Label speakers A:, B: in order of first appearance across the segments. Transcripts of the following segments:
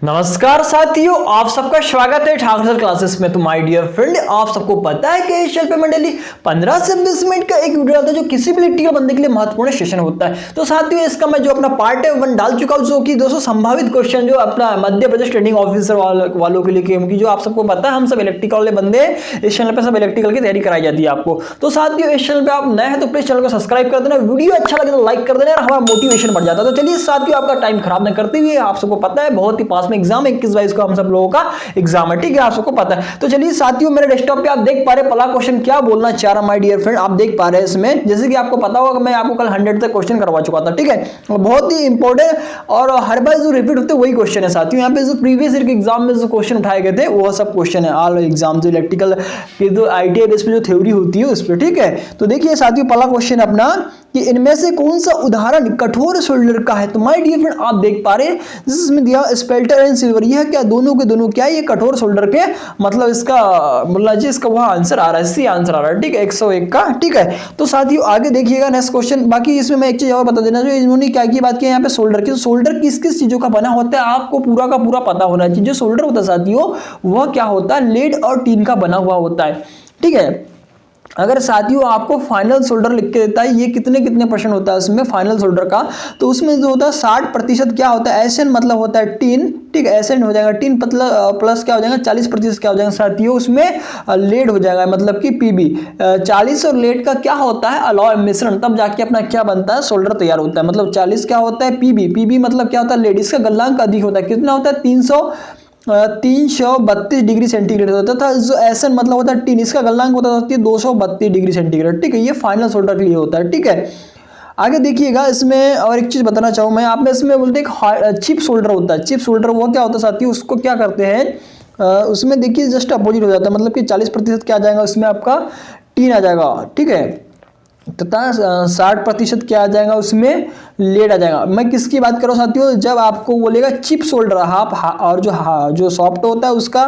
A: नमस्कार साथियों, आप सबका स्वागत है ठाकुर सर क्लासेस में। तो माय डियर फ्रेंड, आप सबको पता है कि एशियल पे में डेली 15 से 20 मिनट का एक वीडियो आता है जो किसी भी लिट्टी बंदे के लिए महत्वपूर्ण सेशन होता है। तो साथियों, इसका मैं जो अपना पार्ट है 1 डाल चुका हूं, जो कि 200 संभावित क्वेश्चन जो अपना मध्य प्रदेश ट्रेनिंग ऑफिसर वालों के लिए, क्योंकि जो आप सबको पता है हम सब इलेक्ट्रिकल वाले बंदे हैं, इस चैनल पर सब इलेक्ट्रिकल की तैयारी कराई जाती है आपको। तो साथियों, इस चैनल पर आप नए हैं तो प्लीज चैनल को सब्सक्राइब कर देना, वीडियो अच्छा लगे तो लाइक कर देना, हमारा मोटिवेशन बढ़ जाता है। तो चलिए साथियों, आपका टाइम खराब न करते हुए, आप सबको पता है बहुत ही पास में एग्जाम 21/22 को हम सब लोगों का एग्जाम है, ठीक है, आप सबको पता है। तो चलिए साथियों, मेरे डेस्कटॉप पे आप देख पा रहे पहला क्वेश्चन क्या बोलना चाह रहा माय डियर फ्रेंड, आप देख पा रहे हैं इसमें। जैसे कि आपको पता होगा कि मैं आपको कल 100 तक क्वेश्चन करवा चुका था, ठीक है, बहुत ही इंपॉर्टेंट और हर बार जो रिपीट होते वही क्वेश्चन है साथियों। यहाँ पे जो प्रीवियस ईयर के एग्जाम में जो क्वेश्चन उठाए गए थे वो सब क्वेश्चन है, ऑल एग्जाम जो इलेक्ट्रिकल के जो आईटीआई बेस पे जो थ्योरी होती है उस पर, ठीक है। तो देखिए साथियों, पहला क्वेश्चन अपना कि इनमें से कौन सा उदाहरण कठोर सोल्डर का है। तो माय डियर फ्रेंड, आप देख पा रहे हैं जिसमें दिया स्पेल्टर एंड सिल्वर, यह क्या दोनों के दोनों क्या ये कठोर सोल्डर के, मतलब इसका बोलना जी, इसका वह आंसर आ रहा है, सी आंसर आ रहा है, ठीक है, 101 का, ठीक है। तो साथियों आगे देखिएगा नेक्स्ट क्वेश्चन। बाकी इसमें मैं एक चीज और बता देना, जो इन्होंने क्या की बात की यहाँ पे सोल्डर की, सोल्डर किस किस चीजों का बना होता है आपको पूरा का पूरा पता होना चाहिए। जो सोल्डर होता है साथियों, वह क्या होता है, लेड और टीन का बना हुआ होता है, ठीक है। अगर साथियों आपको फाइनल सोल्डर लिख के देता है, ये कितने कितने परसेंट होता है उसमें फाइनल सोल्डर का, तो उसमें जो होता है 60% क्या होता है, एसएन मतलब होता है टीन, ठीक है, एसएन हो जाएगा टीन प्लस क्या हो जाएगा 40% क्या हो जाएगा साथियों, उसमें लेड हो जाएगा, मतलब कि पीबी। 40 और लेड का क्या होता है, अलॉय मिश्रण, तब जाके अपना क्या बनता है, सोल्डर तैयार होता है। मतलब 40 क्या होता है, पीबी, पीबी मतलब क्या होता है, लेड, इसका गलनांक अधिक होता है, कितना होता है 332 डिग्री सेंटीग्रेड होता था। जो एसएन मतलब होता है टीन, इसका गलनांक होता है 232 डिग्री सेंटीग्रेड, ठीक है, ये फाइनल सोल्डर के लिए होता है, ठीक है। आगे देखिएगा, इसमें और एक चीज बताना चाहूँ मैं, आप में इसमें बोलते हैं चिप सोल्डर होता है। चिप सोल्डर वो क्या होता है साथियों, उसको क्या करते हैं, उसमें देखिए जस्ट अपोजिट हो जाता है, मतलब कि 40% क्या आ जाएगा उसमें आपका टीन आ जाएगा, ठीक है, तथा 60% क्या आ जाएगा उसमें, लेड आ जाएगा। मैं किसकी बात कर रहा हूँ साथियों, जब आपको बोलेगा चिप सोल्डर हाफ और जो सॉफ्ट होता है उसका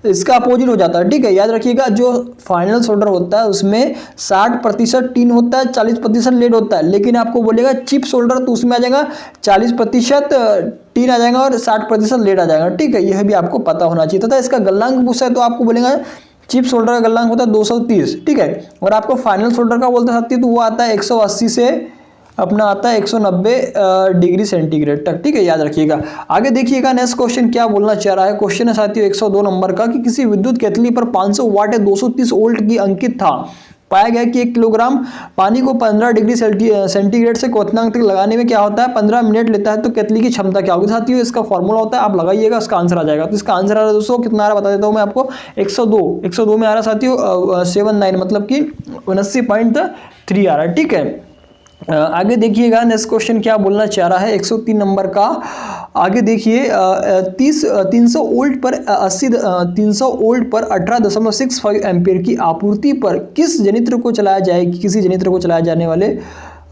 A: इसका अपोजिट हो जाता है, ठीक है, याद रखिएगा। जो फाइनल सोल्डर होता है उसमें 60% टीन होता है, 40% लेड होता है, लेकिन आपको बोलेगा चिप सोल्डर तो उसमें आ जाएगा 40% टीन आ जाएगा और 60% लेड आ जाएगा, ठीक है, यह भी आपको पता होना चाहिए। तथा इसका गलनांक पूछा है तो आपको बोलेगा चिप सोल्डर का गलनांक होता है 230, ठीक है, और आपको फाइनल सोल्डर का बोलते सकती है तो वो आता है 180 से अपना आता है 190 डिग्री सेंटीग्रेड तक, ठीक है, याद रखिएगा। आगे देखिएगा नेक्स्ट क्वेश्चन क्या बोलना चाह रहा है। क्वेश्चन है साथियों 102 नंबर का, कि किसी विद्युत केतली पर 500 वाट या 230 वोल्ट की अंकित था, पाया गया कि 1 किलोग्राम पानी को 15 डिग्री सेंटीग्रेड से क्वथनांक तक लगाने में क्या होता है, 15 मिनट लेता है, तो केतली की क्षमता क्या होगी साथियों, इसका फॉर्मूला होता है, आप लगाइएगा, उसका आंसर आ जाएगा। तो इसका आंसर आ रहा है दोस्तों, कितना आ रहा है बता देता हूँ मैं आपको, 102 में आ रहा है साथियों 79, मतलब कि 79.3 आ रहा है, ठीक है। आगे देखिएगा नेक्स्ट क्वेश्चन क्या बोलना चाह रहा है 103 नंबर का। आगे देखिए 300 वोल्ट पर 18.65 एम्पीयर की आपूर्ति पर किस जनित्र को चलाया जाएगी, किसी जनित्र को चलाया जाने वाले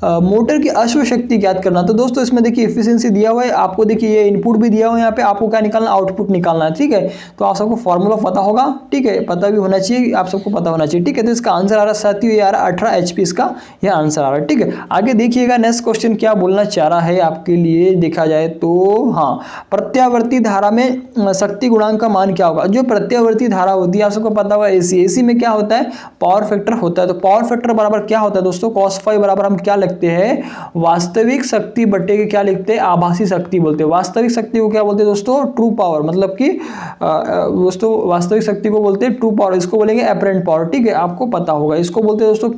A: मोटर की अश्व शक्ति ज्ञात करना। तो दोस्तों इसमें देखिए एफिशिएंसी दिया हुआ है आपको, देखिए ये इनपुट भी दिया हुआ है, यहाँ पे आपको क्या निकालना, आउटपुट निकालना है, ठीक है। तो आप सबको फॉर्मूला पता होगा, ठीक है, पता भी होना चाहिए, आप सबको पता होना चाहिए, ठीक है। तो इसका आंसर आ रहा है साथियों, ये आ रहा है 18 HP, इसका यह आंसर आ रहा है, ठीक है। आगे देखिएगा नेक्स्ट क्वेश्चन क्या बोलना चाह रहा है आपके लिए, देखा जाए तो हाँ, प्रत्यावर्ती धारा में शक्ति गुणांक का मान क्या होगा। जो प्रत्यावर्ती धारा होती है आप सबको पता होगा एसी में क्या होता है, पावर फैक्टर होता है। तो पावर फैक्टर बराबर क्या होता है दोस्तों, cos⁴ बराबर हम क्या लिखते हैं, वास्तविक शक्ति बटे के क्या लिखते हैं, आभासी शक्ति बोलते हैं। वास्तविक शक्ति को क्या बोलते हैं दोस्तों, ट्रू पावर, मतलब कि दोस्तों वास्तविक शक्ति को बोलते हैं ट्रू पावर, इसको बोलेंगे एपरेंट पावर, ठीक है, आपको पता होगा। इसको बोलते हैं दोस्तों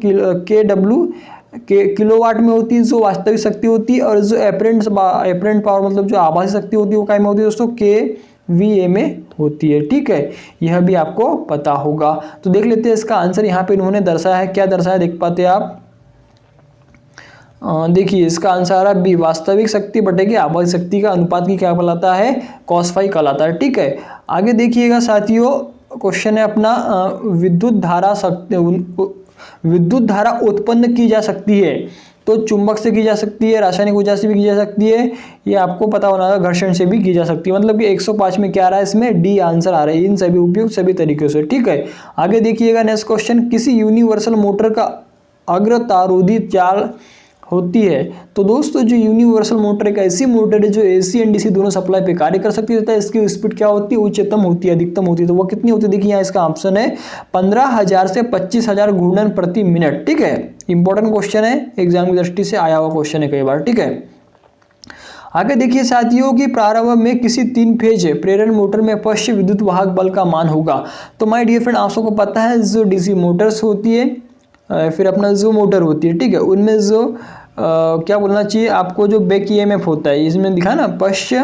A: KW, किलोवाट में होती है जो वास्तविक शक्ति होती है, और जो एपरेंट पावर मतलब जो आभासी शक्ति होती है वो क्या में होती है दोस्तों, kVA में होती है, ठीक है, यह भी आपको पता होगा। तो देख लेते हैं इसका आंसर, यहाँ पे इन्होंने दर्शाया है, क्या दर्शाया देख पाते हैं आप, देखिए इसका आंसर आ रहा है बी, वास्तविक शक्ति बटे की आभासी शक्ति का अनुपात की क्या कहलाता है, cos⁴ कहलाता है, ठीक है। आगे देखिएगा साथियों, क्वेश्चन है अपना विद्युत धारा उत्पन्न की जा सकती है, तो चुंबक से की जा सकती है, रासायनिक ऊर्जा से भी की जा सकती है, ये आपको पता होना है, घर्षण से भी की जा सकती है। मतलब कि 105 में क्या आ रहा है, इसमें डी आंसर आ रहा है, इन सभी उपयुक्त सभी तरीके से, ठीक है। आगे देखिएगा नेक्स्ट क्वेश्चन, किसी यूनिवर्सल मोटर का अग्रतारोधी जाल होती है। तो दोस्तों जो यूनिवर्सल मोटर एक ऐसी मोटर है जो AC एंड DC दोनों सप्लाई पे कार्य कर सकती है। इसकी स्पीड क्या होती है, उच्चतम होती है, अधिकतम होती है। तो वो कितनी होती है, देखिए यहाँ इसका ऑप्शन है 15,000 से 25,000 घूर्णन प्रति मिनट। ठीक है, इंपॉर्टेंट क्वेश्चन है, एग्जाम की दृष्टि से आया हुआ क्वेश्चन है कई बार। ठीक है, आगे देखिए साथियों कि प्रारंभ में किसी 3 फेज प्रेरण मोटर में पश्च विद्युत वाहक बल का मान होगा। तो माय डियर फ्रेंड, आप सबको पता है जो DC मोटर्स होती है, फिर अपना जो मोटर होती है, ठीक है, उनमें जो क्या बोलना चाहिए आपको, जो बैक EMF होता है, इसमें दिखा ना पश्च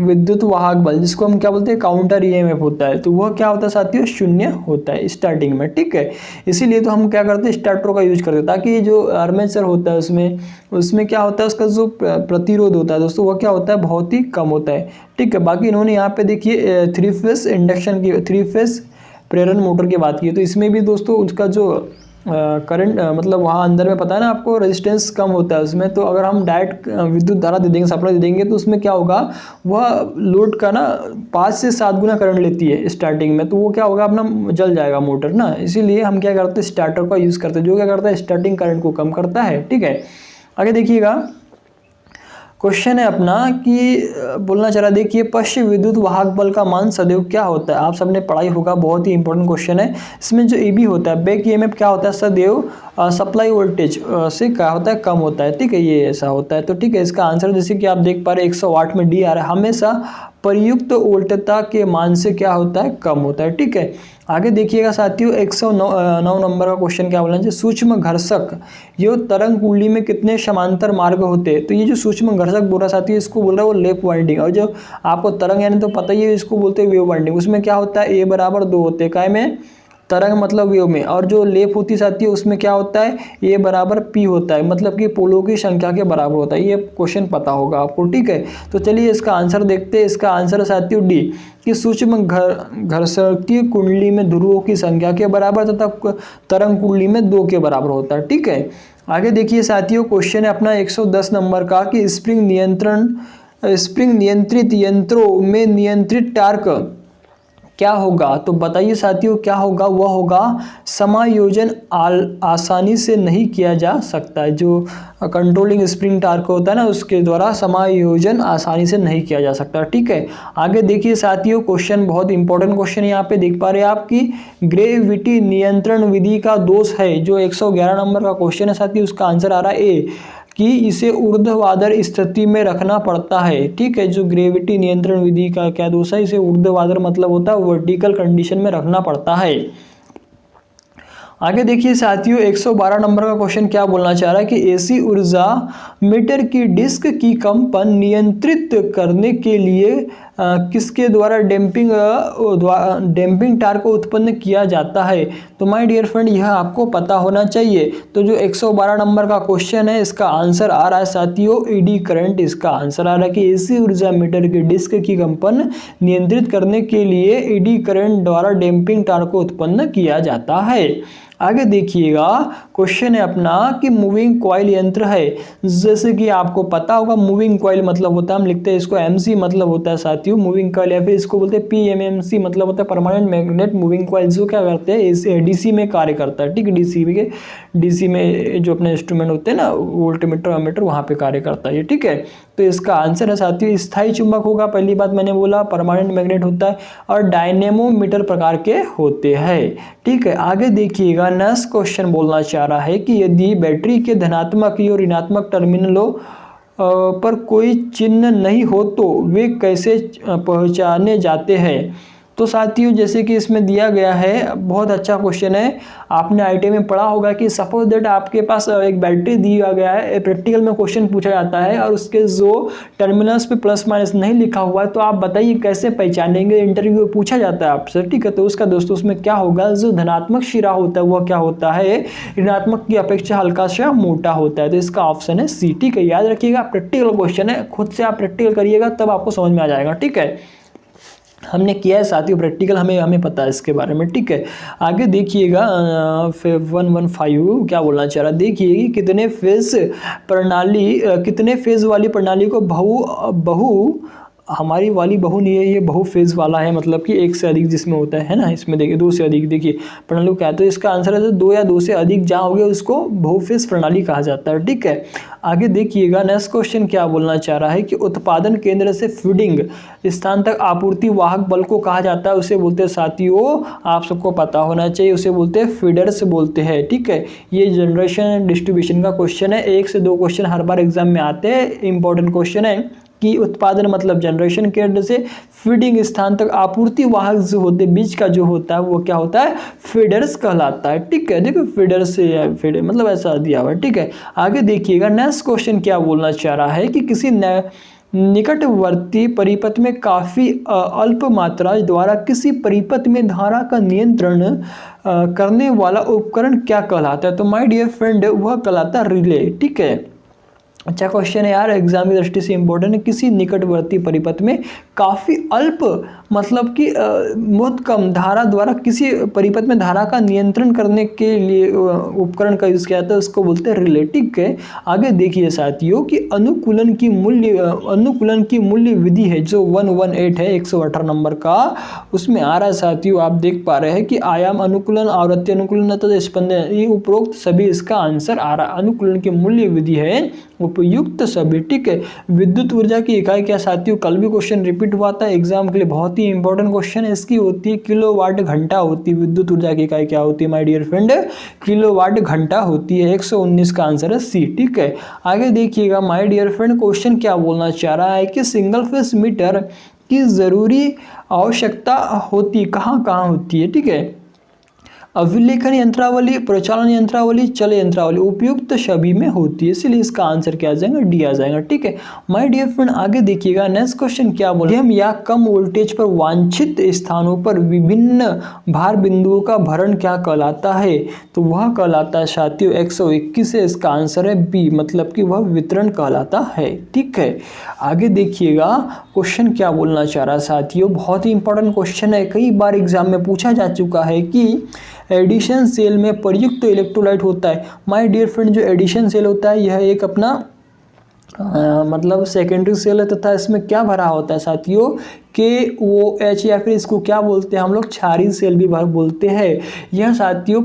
A: विद्युत वाहक बल, जिसको हम क्या बोलते हैं काउंटर EMF होता है, तो वह क्या होता है साथियों, 0 होता है स्टार्टिंग में। ठीक है, इसीलिए तो हम क्या करते हैं स्टार्टर का यूज करते हैं, ताकि जो आर्मेचर होता है उसमें क्या होता है, उसका जो प्रतिरोध होता है दोस्तों, वह क्या होता है, बहुत ही कम होता है। ठीक है, बाकी इन्होंने यहाँ पे देखिए 3 फेज इंडक्शन की, 3 फेज प्रेरण मोटर की बात की, तो इसमें भी दोस्तों उसका जो करंट मतलब वहाँ अंदर में पता है ना आपको, रेजिस्टेंस कम होता है उसमें। तो अगर हम डायरेक्ट विद्युत धारा दे देंगे, सप्लाई दे देंगे, तो उसमें क्या होगा, वह लोड का ना 5 से 7 गुना करंट लेती है स्टार्टिंग में, तो वो क्या होगा, अपना जल जाएगा मोटर ना। इसीलिए हम क्या करते हैं स्टार्टर का यूज़ करते हैं, जो क्या करता है स्टार्टिंग करंट को कम करता है। ठीक है, आगे देखिएगा क्वेश्चन है अपना कि बोलना चाह रहा, देखिए पश्च विद्युत वाहक बल का मान सदैव क्या होता है। आप सबने पढ़ाई होगा, बहुत ही इंपॉर्टेंट क्वेश्चन है। इसमें जो AB होता है, बैक EMF क्या होता है, सदैव सप्लाई वोल्टेज से क्या होता है, कम होता है। ठीक है, ये ऐसा होता है। तो ठीक है, इसका आंसर जैसे कि आप देख पा रहे 100 वाट में D आ रहा है, हमेशा प्रयुक्त वोल्टता के मान से क्या होता है, कम होता है। ठीक है, आगे देखिएगा साथियों 109 नंबर का क्वेश्चन क्या बोलना चाहिए, सूक्ष्म घर्षक यो तरंग कुंडली में कितने समांतर मार्ग होते हैं। तो ये जो सूक्ष्म घर्षक बोल रहा साथियों, इसको बोल रहा है वो लेप वाइंडिंग, और जो आपको तरंग यानी तो पता ही है, इसको बोलते हैं वेव वाइंडिंग। उसमें क्या होता है, A बराबर 2 होते हैं, काय में, तरंग मतलब वेव में, और जो लेप होती साथियों उसमें क्या होता है, A बराबर P होता है, मतलब कि पोलों की संख्या के बराबर होता है। ये क्वेश्चन पता होगा आपको। ठीक है, तो चलिए इसका आंसर देखते हैं। इसका आंसर है साथियों D, कि सूक्ष्म घर्षकीय कुंडली में ध्रुवों की संख्या के बराबर तथा तरंग कुंडली में 2 के बराबर होता है। ठीक है, आगे देखिए साथियों क्वेश्चन है अपना 110 नंबर का, कि स्प्रिंग नियंत्रित यंत्रों में नियंत्रित टार्क क्या होगा। तो बताइए साथियों क्या होगा, वह होगा समायोजन आसानी से नहीं किया जा सकता है। जो कंट्रोलिंग स्प्रिंग टार्क होता है ना, उसके द्वारा समायोजन आसानी से नहीं किया जा सकता। ठीक है, आगे देखिए साथियों क्वेश्चन बहुत इंपॉर्टेंट क्वेश्चन यहाँ पे देख पा रहे हैं आप, कि ग्रेविटी नियंत्रण विधि का दोष है, जो 111 नंबर का क्वेश्चन है साथियों, उसका आंसर आ रहा है A, कि इसे ऊर्ध्वाधर स्थिति में रखना पड़ता है। ठीक है, जो ग्रेविटी नियंत्रण विधि का क्या दोष है, इसे ऊर्ध्वाधर मतलब होता है वर्टिकल कंडीशन में रखना पड़ता है। आगे देखिए साथियों 112 नंबर का क्वेश्चन क्या बोलना चाह रहा है, कि AC ऊर्जा मीटर की डिस्क की कंपन नियंत्रित करने के लिए किसके द्वारा डैम्पिंग टार्क को उत्पन्न किया जाता है। तो माय डियर फ्रेंड, यह आपको पता होना चाहिए। तो जो 112 नंबर का क्वेश्चन है, इसका आंसर आ रहा है साथियों एडी करंट। इसका आंसर आ रहा है कि AC ऊर्जा मीटर की डिस्क की कंपन नियंत्रित करने के लिए एडी करंट द्वारा डैम्पिंग टार्क को उत्पन्न किया जाता है। आगे देखिएगा क्वेश्चन है अपना, कि मूविंग कॉइल यंत्र है, जैसे कि आपको पता होगा मूविंग कॉइल मतलब होता है, हम लिखते हैं इसको MC मतलब होता है साथियों मूविंग कॉइल, या फिर इसको बोलते हैं PMMC मतलब होता है परमानेंट मैग्नेट मूविंग कॉइल, जो क्या करते हैं DC में कार्य करता है। ठीक है, DC में जो अपने इंस्ट्रूमेंट होते हैं ना, वोल्टमीटर अमीटर, वहाँ पे कार्य करता है। ठीक है, तो इसका आंसर है साथियों स्थायी चुंबक होगा। पहली बात मैंने बोला परमानेंट मैग्नेट होता है, और डायनेमोमीटर प्रकार के होते हैं। ठीक है, आगे देखिएगा नेक्स्ट क्वेश्चन बोलना चाह रहा है, कि यदि बैटरी के धनात्मक और ऋणात्मक टर्मिनलों पर कोई चिन्ह नहीं हो तो वे कैसे पहचाने जाते हैं। तो साथियों जैसे कि इसमें दिया गया है, बहुत अच्छा क्वेश्चन है, आपने IIT में पढ़ा होगा कि सपोज दैट आपके पास एक बैटरी दिया गया है, प्रैक्टिकल में क्वेश्चन पूछा जाता है, और उसके जो टर्मिनल्स पे प्लस माइनस नहीं लिखा हुआ है, तो आप बताइए कैसे पहचानेंगे, इंटरव्यू में पूछा जाता है आपसे। ठीक है, तो उसका दोस्तों उसमें क्या होगा, जो धनात्मक शिरा होता है वह क्या होता है, ऋणात्मक की अपेक्षा हल्का सा मोटा होता है। तो इसका ऑप्शन है C। ठीक है, याद रखिएगा प्रैक्टिकल क्वेश्चन है, खुद से आप प्रैक्टिकल करिएगा तब आपको समझ में आ जाएगा। ठीक है, हमने किया है साथियों प्रैक्टिकल, हमें पता है इसके बारे में। ठीक है, आगे देखिएगा 115 क्या बोलना चाह रहा है, देखिए कि कितने फेज वाली प्रणाली को बहु हमारी वाली बहू नहीं है, ये बहु फेज वाला है, मतलब कि एक से अधिक जिसमें होता है ना। इसमें देखिए 2 से अधिक, देखिए प्रणाली क्या है, तो इसका आंसर है 2 या 2 से अधिक जहाँ हो गया उसको बहुफेज प्रणाली कहा जाता है। ठीक है, आगे देखिएगा नेक्स्ट क्वेश्चन क्या बोलना चाह रहा है कि उत्पादन केंद्र से फीडिंग स्थान तक आपूर्ति वाहक बल को कहा जाता है, उसे बोलते हैं साथियों, आप सबको पता होना चाहिए, उसे बोलते हैं फीडर्स बोलते हैं। ठीक है, ये जनरेशन डिस्ट्रीब्यूशन का क्वेश्चन है, 1 से 2 क्वेश्चन हर बार एग्जाम में आते हैं, इंपॉर्टेंट क्वेश्चन है कि उत्पादन मतलब जनरेशन केंद्र से फीडिंग स्थान तक आपूर्ति वाहक जो होते बीच का जो होता है वो क्या होता है, फीडर्स कहलाता है। ठीक है, देखो फीडर्स से फीडर मतलब ऐसा दिया हुआ है। ठीक है, आगे देखिएगा नेक्स्ट क्वेश्चन क्या बोलना चाह रहा है कि किसी निकटवर्ती परिपथ में काफी अल्प मात्रा द्वारा किसी परिपथ में धारा का नियंत्रण करने वाला उपकरण क्या कहलाता है, तो माय डियर फ्रेंड वह कहलाता है रिले। ठीक है, अच्छा क्वेश्चन है यार, एग्जाम की दृष्टि से इंपॉर्टेंट है। किसी निकटवर्ती परिपथ में काफ़ी अल्प मतलब कि बहुत कम धारा द्वारा किसी परिपथ में धारा का नियंत्रण करने के लिए उपकरण का यूज़ किया जाता है, उसको बोलते हैं रिले। ठीक है, आगे देखिए साथियों कि अनुकूलन की मूल्य विधि है जो 118 है 118 नंबर का, उसमें आ रहा है साथियों, आप देख पा रहे हैं कि आयाम अनुकूलन, आवृत्ति अनुकूलन तथा स्पंदन, ये उपरोक्त सभी इसका आंसर आ रहा है। अनुकूलन की मूल्य विधि है उपयुक्त सभी। ठीक है, विद्युत ऊर्जा की इकाई क्या साथियों, कल भी क्वेश्चन रिपीट हुआ था एग्जाम के लिए, बहुत ही इंपॉर्टेंट क्वेश्चन है, इसकी होती है किलोवाट घंटा होती है। विद्युत ऊर्जा की इकाई क्या होती है माय डियर फ्रेंड, किलोवाट घंटा होती है। 119 का आंसर है सी। ठीक है, आगे देखिएगा माय डियर फ्रेंड क्वेश्चन क्या बोलना चाह रहा है कि सिंगल फेज मीटर की जरूरी आवश्यकता होती कहाँ कहाँ होती है। ठीक है, अभिलेखन यंत्रावली, प्रचालन यंत्रावली, चल यंत्रावली, उपयुक्त सभी में होती है, इसलिए इसका आंसर क्या आ जाएगा, डी आ जाएगा। ठीक है माय डियर फ्रेंड, आगे देखिएगा नेक्स्ट क्वेश्चन क्या बोल रहे हैं, या कम वोल्टेज पर वांछित स्थानों पर विभिन्न भार बिंदुओं का भरण क्या कहलाता है, तो वह कहलाता है साथियों 121 है, इसका आंसर है बी, मतलब कि वह वितरण कहलाता है। ठीक है, आगे देखिएगा क्वेश्चन क्या बोलना चाह रहा है साथियों, बहुत ही इंपॉर्टेंट क्वेश्चन है, कई बार एग्जाम में पूछा जा चुका है कि एडिशन सेल में प्रयुक्त इलेक्ट्रोलाइट होता है। माय डियर फ्रेंड, जो एडिशन सेल होता है यह एक अपना मतलब सेकेंडरी सेल है तथा इसमें क्या भरा होता है साथियों, KOH, या फिर इसको क्या बोलते हैं हम लोग, क्षारीय सेल भी बोलते हैं। यह साथियों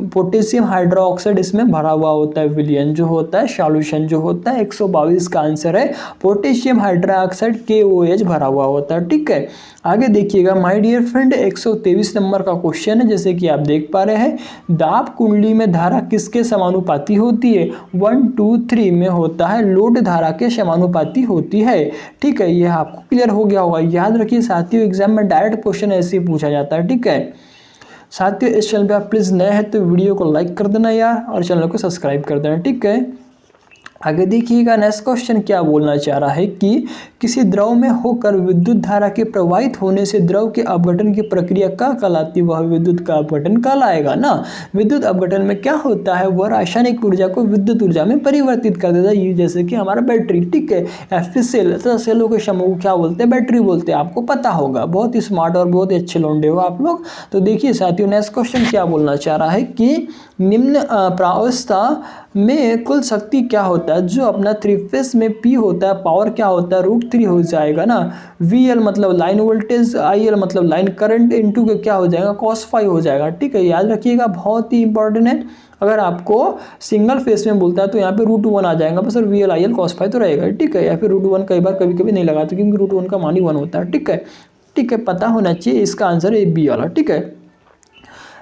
A: पोटेशियम हाइड्रोक्साइड इसमें भरा हुआ होता है, विलियन जो होता है सॉल्यूशन जो होता है 122 का आंसर है पोटेशियम हाइड्रोक्साइड KOH भरा हुआ होता है। ठीक है, आगे देखिएगा माय डियर फ्रेंड 123 नंबर का क्वेश्चन है, जैसे कि आप देख पा रहे हैं, दाब कुंडली में धारा किसके समानुपाती होती है, 1 2 3 में होता है लोड धारा के समानुपाती होती है। ठीक है, यह आपको क्लियर हो गया होगा, याद रखिए साथियों एग्जाम में डायरेक्ट क्वेश्चन ऐसे ही पूछा जाता है। ठीक है साथियों, इस चैनल पे आप प्लीज नए हैं तो वीडियो को लाइक कर देना यार, और चैनल को सब्सक्राइब कर देना। ठीक है, आगे देखिएगा नेक्स्ट क्वेश्चन क्या बोलना चाह रहा है कि किसी द्रव में होकर विद्युत धारा के प्रवाहित होने से द्रव के अपघटन की प्रक्रिया क्या कहलाती है, वह विद्युत का अपघटन कहलाएगा ना। विद्युत अपघटन में क्या होता है, वह रासायनिक ऊर्जा को विद्युत ऊर्जा में परिवर्तित कर देता है, जैसे कि हमारा बैटरी। ठीक है, F सेल तथा सेलों के समूह को क्या बोलते हैं, बैटरी बोलते हैं, आपको पता होगा, बहुत ही स्मार्ट और बहुत ही अच्छे लौंडे हो आप लोग। तो देखिए साथियों नेक्स्ट क्वेश्चन क्या बोलना चाह रहा है कि निम्न प्रावस्था में कुल शक्ति क्या होता है, जो अपना 3 फेज में P होता है, पावर क्या होता है √3 हो जाएगा ना, VL मतलब लाइन वोल्टेज, IL मतलब लाइन करंट, इनटू के क्या हो जाएगा cos phi हो जाएगा। ठीक है, याद रखिएगा बहुत ही इंपॉर्टेंट है, अगर आपको सिंगल फेस में बोलता है तो यहाँ पे √1 आ जाएगा बस, और VL IL cos phi तो रहेगा। ठीक है, या फिर √1 कई बार कभी कभी नहीं लगाते क्योंकि √1 का मान ही 1 होता है। ठीक है, पता होना चाहिए, इसका आंसर है B वाला। ठीक है,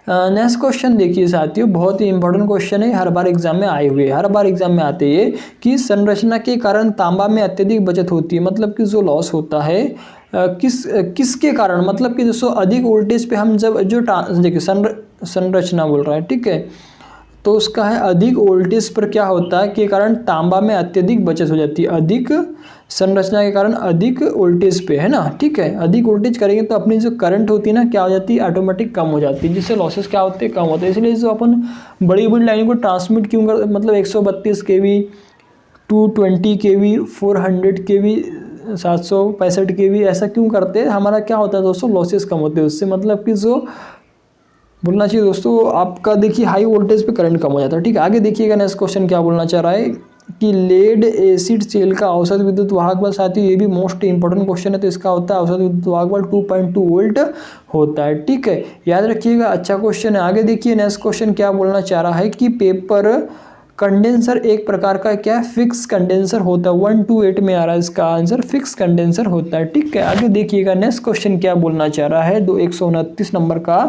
A: नेक्स्ट क्वेश्चन देखिए साथियों, बहुत ही इंपॉर्टेंट क्वेश्चन है, हर बार एग्जाम में आए हुए, हर बार एग्जाम में आते हैं कि संरचना के कारण तांबा में अत्यधिक बचत होती है, मतलब कि जो लॉस होता है किसके कारण, मतलब कि दोस्तों अधिक वोल्टेज पे हम जब जो देखिए संरचना बोल रहा है। ठीक है, तो उसका है अधिक वोल्टेज पर क्या होता है के कारण तांबा में अत्यधिक बचत हो जाती है, अधिक संरचना के कारण अधिक वोल्टेज पे है ना। ठीक है, अधिक वोल्टेज करेंगे तो अपनी जो करंट होती है ना क्या हो जाती है, ऑटोमेटिक कम हो जाती है, जिससे लॉसेस क्या होते हैं, कम होते हैं। इसलिए जो अपन बड़ी बड़ी लाइनों को ट्रांसमिट क्यों कर, मतलब 132 kV 220 kV 400 kV 765 kV ऐसा क्यों करते हैं, हमारा क्या होता है दोस्तों, लॉसेस कम होते हैं उससे, मतलब कि जो बोलना चाहिए दोस्तों आपका देखिए हाई वोल्टेज पे करंट कम हो जाता है। ठीक है, आगे देखिएगा नेक्स्ट क्वेश्चन क्या बोलना चाह रहा है, कि लेड एसिड सेल का औसत विद्युत वाहक बल, साथियों ये भी मोस्ट इंपॉर्टेंट क्वेश्चन है। तो इसका होता है औसत विद्युत वाहक बल 2.2 वोल्ट होता है। ठीक है, याद रखिएगा, अच्छा क्वेश्चन है। आगे देखिए नेक्स्ट क्वेश्चन क्या बोलना चाह रहा है कि पेपर कंडेंसर एक प्रकार का क्या फिक्स कंडेंसर होता है। 128 में आ रहा है इसका आंसर, फिक्स कंडेंसर होता है। ठीक है, आगे देखिएगा नेक्स्ट क्वेश्चन क्या बोलना चाह रहा है 129 नंबर का,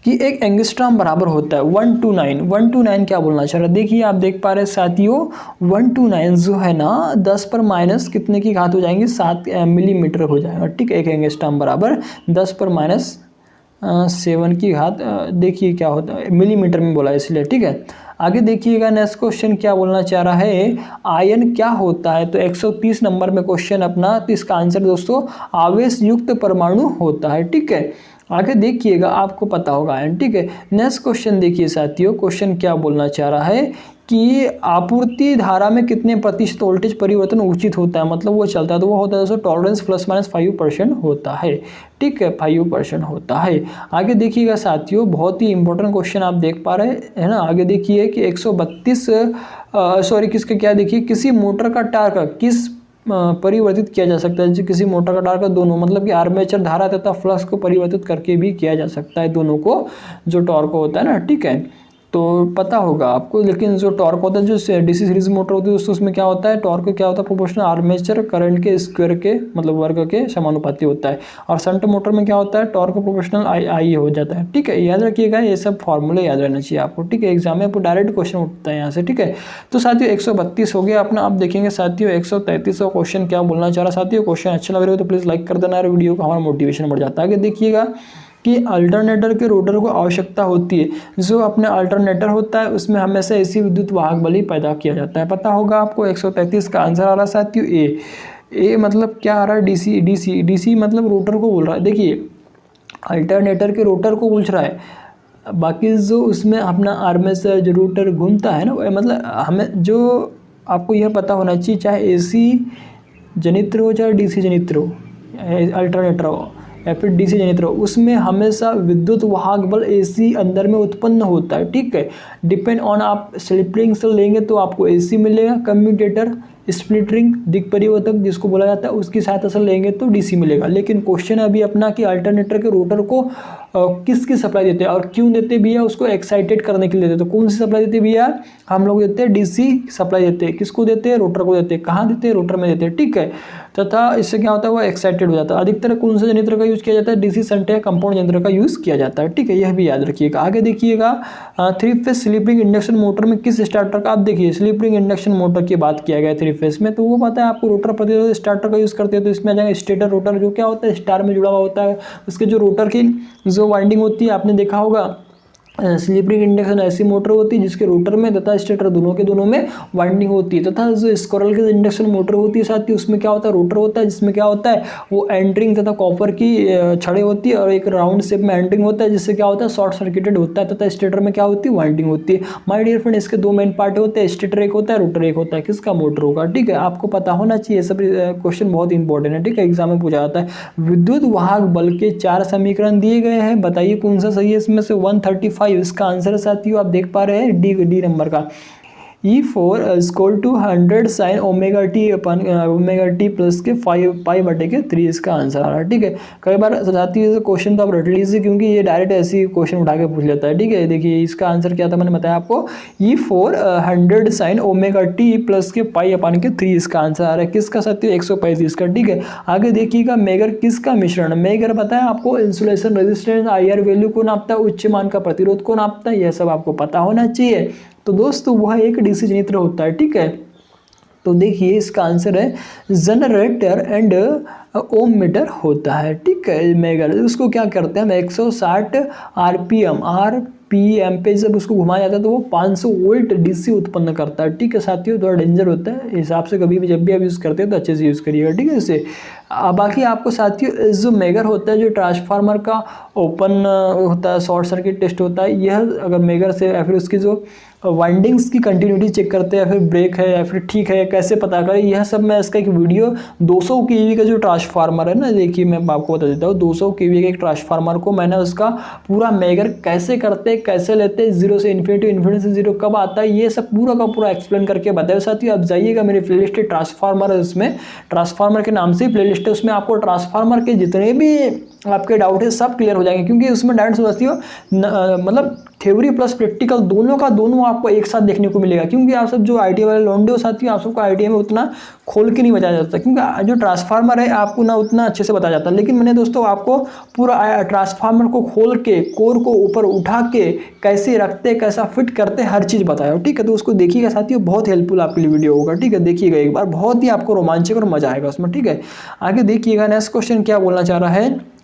A: कि एक एंगस्ट्रॉम बराबर होता है 129। 129 क्या बोलना चाह रहा है, देखिए आप देख पा रहे हैं साथियों, 129 जो है ना 10 पर माइनस कितने की घात हो जाएंगे, 7 मिलीमीटर हो जाएगा। ठीक है, एक एंगस्ट्रॉम बराबर 10 पर माइनस 7 की घात, देखिए क्या होता है, मिलीमीटर में बोला है इसलिए। ठीक है, आगे देखिएगा नेक्स्ट क्वेश्चन क्या बोलना चाह रहा है, आयन क्या होता है। तो 130 नंबर में क्वेश्चन अपना, तो इसका आंसर दोस्तों आवेश युक्त परमाणु होता है। ठीक है, आगे देखिएगा आपको पता होगा आयन। ठीक है, नेक्स्ट क्वेश्चन देखिए साथियों, क्वेश्चन क्या बोलना चाह रहा है कि आपूर्ति धारा में कितने प्रतिशत वोल्टेज परिवर्तन उचित होता है, मतलब वो चलता है, तो वो होता है दोस्तों टॉलरेंस ±5% होता है। ठीक है, 5% होता है। आगे देखिएगा साथियों, बहुत ही इंपॉर्टेंट क्वेश्चन आप देख पा रहे हैं ना। आगे देखिए कि 132 किसके क्या, देखिए किसी मोटर का टार्क किस परिवर्तित किया जा सकता है। किसी मोटर का टार्क दोनों, मतलब कि आर्मेचर धारा तथा फ्लक्स को परिवर्तित करके भी किया जा सकता है, दोनों को जो टॉर्क होता है ना। ठीक है, तो पता होगा आपको, लेकिन जो टॉर्क होता है, जो डीसी सीरीज मोटर होती है दोस्तों, उसमें क्या होता है, टॉर्क क्या होता है, प्रोपोर्शनल आर्मेचर करंट के स्क्वायर के, मतलब वर्ग के समानुपाती होता है। और शंट मोटर में क्या होता है, टॉर्क प्रोपोर्शनल आई हो जाता है। ठीक है, याद रखिएगा, ये सब फॉर्मूले याद रहना चाहिए आपको। ठीक है, एग्जाम में आपको डायरेक्ट क्वेश्चन उठता है यहाँ से। ठीक है, तो साथियों 132 हो गया अपना। आप देखेंगे साथियों 133 का क्वेश्चन क्या बोलना चाह रहा है। साथियों क्वेश्चन अच्छा लग रहा है तो प्लीज़ लाइक कर देना यार, वीडियो को, हमारा मोटिवेशन बढ़ जाता है। आगे देखिएगा कि अल्टरनेटर के रोटर को आवश्यकता होती है, जो अपने अल्टरनेटर होता है उसमें हमेशा ऐसी विद्युत वाहक बल ही पैदा किया जाता है। पता होगा आपको, 133 का आंसर आ रहा है साथियों ए मतलब क्या आ रहा है, डीसी मतलब रोटर को बोल रहा है। देखिए अल्टरनेटर के रोटर को पूछ रहा है, बाकी जो उसमें अपना आर्मेचर जो रोटर घूमता है ना, मतलब हमें जो आपको यह पता होना चाहिए, चाहे AC जनित्र हो चाहे DC जनित्र हो, अल्टरनेटर हो या फिर DC जनित्र हो, उसमें हमेशा विद्युत वाहक बल AC अंदर में उत्पन्न होता है। ठीक है, डिपेंड ऑन, आप स्लिप रिंग से लेंगे तो आपको AC मिलेगा, कम्यूटेटर स्प्लिट रिंग दिक परिवर्तक जिसको बोला जाता है उसकी सहायता से लेंगे तो DC मिलेगा। लेकिन क्वेश्चन अभी अपना कि अल्टरनेटर के रोटर को किसकी सप्लाई देते हैं और क्यों देते भैया, उसको एक्साइटेड करने के लिए देते हैं। तो कौन सी सप्लाई देते भैया, हम लोग देते हैं DC सप्लाई देते हैं। किसको देते हैं, रोटर को देते हैं। कहाँ देते हैं, रोटर में देते हैं। ठीक है, तथा इससे क्या होता है, वो एक्साइटेड हो जाता है। अधिकतर कौन से यंत्र का यूज़ किया जाता है, DC शंट या कंपाउंड यंत्र का यूज़ किया जाता है। ठीक है, यह भी याद रखिएगा। आगे देखिएगा 3 phase slip ring induction motor में किस स्टार्टर का, आप देखिए स्लिप रिंग इंडक्शन मोटर की बात किया गया है 3 फेज में, तो वो पता है आपको रोटर प्रतिरोध स्टार्टर का यूज़ करते हैं। तो इसमें आ जाएगा स्टेटर रोटर, जो क्या होता है स्टार में जुड़ा हुआ होता है। उसके जो रोटर की जो वाइंडिंग होती है, आपने देखा होगा स्लिप रिंग इंडक्शन ऐसी मोटर होती है जिसके रोटर में तथा स्टेटर दोनों के दोनों में वाइंडिंग होती है। तथा जो स्क्विरल की इंडक्शन मोटर होती है साथ ही, उसमें क्या होता है, रोटर होता है जिसमें क्या होता है, वो एंडरिंग तथा कॉपर की छड़ें होती है और एक राउंड शेप में एंडरिंग होता है, जिससे क्या होता है शॉर्ट सर्किटेड होता है। तथा स्टेटर में क्या होती है, वाइंडिंग होती है। माय डियर फ्रेंड, इसके 2 मेन पार्ट होते हैं, स्टेटर एक होता है, रोटर एक होता है। किसका, मोटर होगा। ठीक है, आपको पता होना चाहिए, सब क्वेश्चन बहुत इंपॉर्टेंट है। ठीक है, एग्जाम में पूछा जाता है। विद्युत वाहक बल के 4 समीकरण दिए गए हैं, बताइए कौन सा सही है इसमें से। 135 इसका आंसर साथियों, आप देख पा रहे हैं डी नंबर का। E4 = 100 sin omega T plus के 5/3 इसका आंसर आ रहा है। ठीक है, कई बार साथियों क्वेश्चन तो आप रट लीजिए, क्योंकि ये डायरेक्ट ऐसी क्वेश्चन उठा के पूछ लेता है। ठीक है, देखिए इसका आंसर क्या था, मैंने बताया आपको, E4 100 sin omega T plus के 5/3 इसका आंसर आ रहा है। किसका साथियों, 135 का। ठीक है, आगे देखिएगा मेगर किसका मिश्रण, मेगर पता है आपको, इंसुलेशन रेजिस्टेंस, IR वैल्यू को नापता है, उच्च मान का प्रतिरोध को नापता है, यह सब आपको पता होना चाहिए। तो दोस्तों वह एक DC जनित्र होता है। ठीक है, तो देखिए इसका आंसर है जनरेटर एंड ओम मीटर होता है। ठीक है, मेगर उसको क्या करते हैं हम, 160 RPM पे जब उसको घुमाया जाता है तो वो 500 वोल्ट DC उत्पन्न करता है। ठीक है साथियों, थोड़ा डेंजर होता है, हिसाब से कभी भी जब भी आप यूज़ करते हैं तो अच्छे से यूज़ करिएगा। ठीक है, इसे बाकी आपको साथियों जो मेगर होता है, जो ट्रांसफार्मर का ओपन होता है, शॉर्ट सर्किट टेस्ट होता है, यह अगर मेगर से या फिर उसकी जो वाइंडिंग्स की कंटिन्यूटी चेक करते हैं, या फिर ब्रेक है या फिर ठीक है, कैसे पता करें, यह सब मैं इसका एक वीडियो 200 kV का जो ट्रांसफार्मर है ना, देखिए मैं आपको बता देता हूँ, 200 kV के एक ट्रांसफार्मर को मैंने उसका पूरा मेजर कैसे करते, कैसे लेते, जीरो से इन्फिनिटी, इन्फिनिटी से जीरो कब आता है, ये सब पूरा का पूरा एक्सप्लेन करके बताया। साथियों आप जाइएगा मेरी प्लेलिस्ट ट्रांसफार्मर है, उसमें ट्रांसफार्मर के नाम से ही प्लेलिस्ट है, उसमें आपको ट्रांसफार्मर के जितने भी आपके डाउट है सब क्लियर हो जाएंगे, क्योंकि उसमें डायरेक्ट साथियों मतलब थ्योरी प्लस प्रैक्टिकल दोनों का दोनों आपको एक साथ देखने को मिलेगा। क्योंकि आप सब जो आईटीआई वाले लौंडे हो साथियों, आप सबको आईटीआई में उतना खोल के नहीं बताया जाता, क्योंकि जो ट्रांसफार्मर है आपको ना उतना अच्छे से बताया जाता है, लेकिन मैंने दोस्तों आपको पूरा ट्रांसफार्मर को खोल के कोर को ऊपर उठा के कैसे रखते, कैसा फिट करते, हर चीज़ बताया हो। ठीक है, तो उसको देखिएगा साथियों, बहुत हेल्पफुल आपके लिए वीडियो होगा। ठीक है, देखिएगा एक बार, बहुत ही आपको रोमांचक और मजा आएगा उसमें। ठीक है, आगे देखिएगा नेक्स्ट क्वेश्चन क्या बोलना चाह रहा है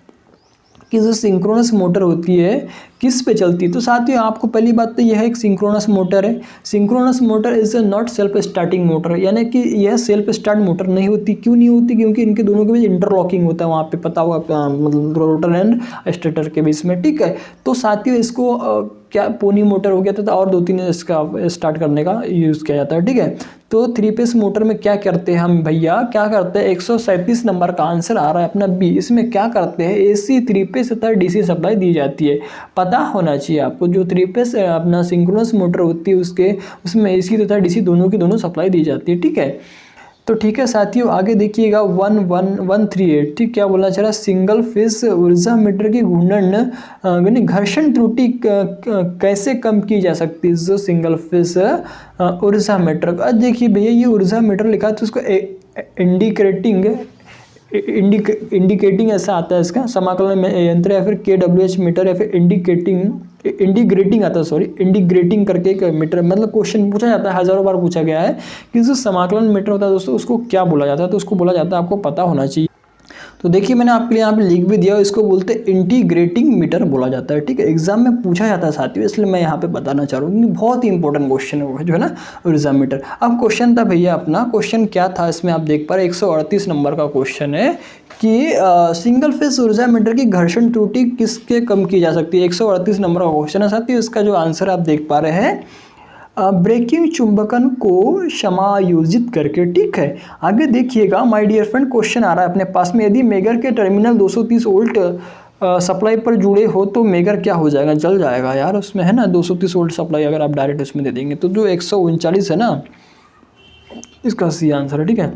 A: कि जो सिंक्रोनस मोटर होती है किस पे चलती है। तो साथियों आपको पहली बात तो यह है, एक सिंक्रोनस मोटर है। Synchronous motor is not self starting motor, यानी कि यह सेल्फ स्टार्ट मोटर नहीं होती। क्यों नहीं होती? क्योंकि इनके दोनों के बीच इंटरलॉकिंग होता है, वहाँ पे पता होगा, मतलब रोटर एंड स्टेटर के बीच में। ठीक है, तो साथियों इसको क्या पोनी मोटर हो गया था, और 2-3 इसका स्टार्ट करने का यूज़ किया जाता है। ठीक है, तो 3 फेस मोटर में क्या करते हैं हम भैया, क्या करते हैं, 137 नंबर का आंसर आ रहा है अपना बी। इसमें क्या करते हैं, AC 3 फेस तथा DC सप्लाई दी जाती है। पता होना चाहिए आपको, जो 3 फेस अपना सिंक्रोनस मोटर होती है उसमें AC तथा DC दोनों की दोनों सप्लाई दी जाती है। ठीक है, तो ठीक है साथियों आगे देखिएगा 11138। ठीक, क्या बोलना चाह रहा है, सिंगल फेस ऊर्जा मीटर की घूर्णन यानी घर्षण त्रुटि कैसे कम की जा सकती है। जो सिंगल फेस ऊर्जा मीटर, अब देखिए भैया ये ऊर्जा मीटर लिखा है तो उसको इंडिकेटिंग ऐसा आता है, इसका समाकलन यंत्र या फिर KWH मीटर या फिर इंटीग्रेटिंग आता है, सॉरी इंटीग्रेटिंग करके एक मीटर, मतलब क्वेश्चन पूछा जाता है, हजारों बार पूछा गया है कि जो समाकलन मीटर होता है दोस्तों उसको क्या बोला जाता है। तो उसको बोला जाता है, आपको पता होना चाहिए। तो देखिए मैंने आपके लिए यहाँ पे लिख भी दिया, इसको बोलते हैं इंटीग्रेटिंग मीटर बोला जाता है। ठीक है, एग्जाम में पूछा जाता है साथियों, इसलिए मैं यहाँ पे बताना चाह रहा हूँ, बहुत ही इंपॉर्टेंट क्वेश्चन है वो जो है ना ऊर्जा मीटर। अब क्वेश्चन था भैया अपना, क्वेश्चन क्या था इसमें आप देख पा रहे 138 नंबर का क्वेश्चन है कि सिंगल फेस ऊर्जा मीटर की घर्षण त्रुटि किसके कम की जा सकती है। 138 नंबर का क्वेश्चन है साथियों, इसका जो आंसर आप देख पा रहे हैं ब्रेकिंग चुंबकन को समायोजित करके। ठीक है, आगे देखिएगा माय डियर फ्रेंड, क्वेश्चन आ रहा है अपने पास में, यदि मेगर के टर्मिनल 230 वोल्ट सप्लाई पर जुड़े हो तो मेगर क्या हो जाएगा, जल जाएगा यार उसमें, है ना। 230 वोल्ट सप्लाई अगर आप डायरेक्ट उसमें दे देंगे तो जो 139 है ना, इसका सी आंसर है। ठीक है,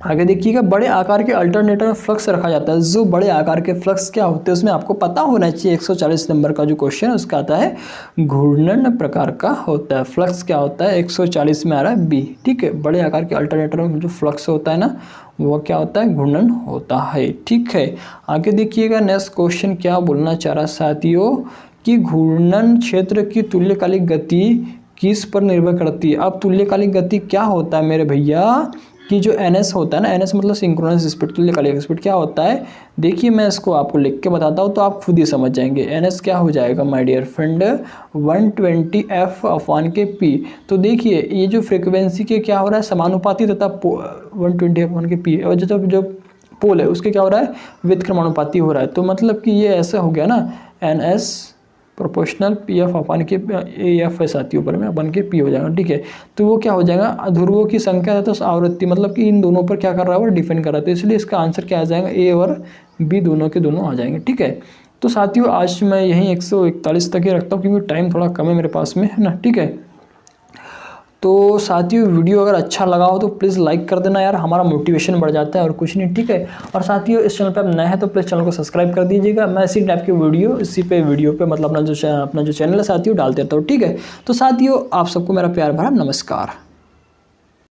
A: आगे देखिएगा बड़े आकार के अल्टरनेटर में फ्लक्स रखा जाता है। जो बड़े आकार के फ्लक्स क्या होते हैं उसमें आपको पता होना चाहिए। 140 नंबर का जो क्वेश्चन है उसका आता है घूर्णन प्रकार का होता है। फ्लक्स क्या होता है, 140 में आ रहा है बी। ठीक है, बड़े आकार के अल्टरनेटर में जो फ्लक्स होता है ना वो क्या होता है, घूर्णन होता है। ठीक है, आगे देखिएगा नेक्स्ट क्वेश्चन क्या बोलना चाह रहा है साथियों कि घूर्णन क्षेत्र की तुल्यकालिक गति किस पर निर्भर करती है। अब तुल्यकालिक गति क्या होता है मेरे भैया कि जो NS होता है ना, NS मतलब सिंक्रोनस स्पीड, तुल्यकालिक स्पीड क्या होता है, देखिए मैं इसको आपको लिख के बताता हूँ तो आप खुद ही समझ जाएंगे। NS क्या हो जाएगा माय डियर फ्रेंड, 120 F/P। तो देखिए ये जो फ्रिक्वेंसी के क्या हो रहा है समानुपाती तथा 120 F/P, और जो पोल है उसके क्या हो रहा है व्युत्क्रमानुपाती हो रहा है। तो मतलब कि ये ऐसा हो गया ना, NS प्रोपोर्शनल PF/F है साथियों, ऊपर में अपन के P हो जाएगा। ठीक है, तो वो क्या हो जाएगा, ध्रुवों की संख्या तो आवृत्ति, मतलब कि इन दोनों पर क्या कर रहा है वो डिपेंड कर रहा है। तो इसलिए इसका आंसर क्या आ जाएगा, A और B दोनों के दोनों आ जाएंगे। ठीक है, तो साथियों आज मैं यहीं 141 तक ही रखता हूँ क्योंकि टाइम थोड़ा कम है मेरे पास में, है ना। ठीक है, तो साथियों वीडियो अगर अच्छा लगा हो तो प्लीज़ लाइक कर देना यार, हमारा मोटिवेशन बढ़ जाता है और कुछ नहीं। ठीक है, और साथियों इस चैनल पे आप नए हैं तो प्लीज़ चैनल को सब्सक्राइब कर दीजिएगा। मैं इसी टाइप की वीडियो पे मतलब अपना जो चैनल है साथियों डालते रहता हूँ। ठीक है, तो साथियों आप सबको मेरा प्यार भरा नमस्कार।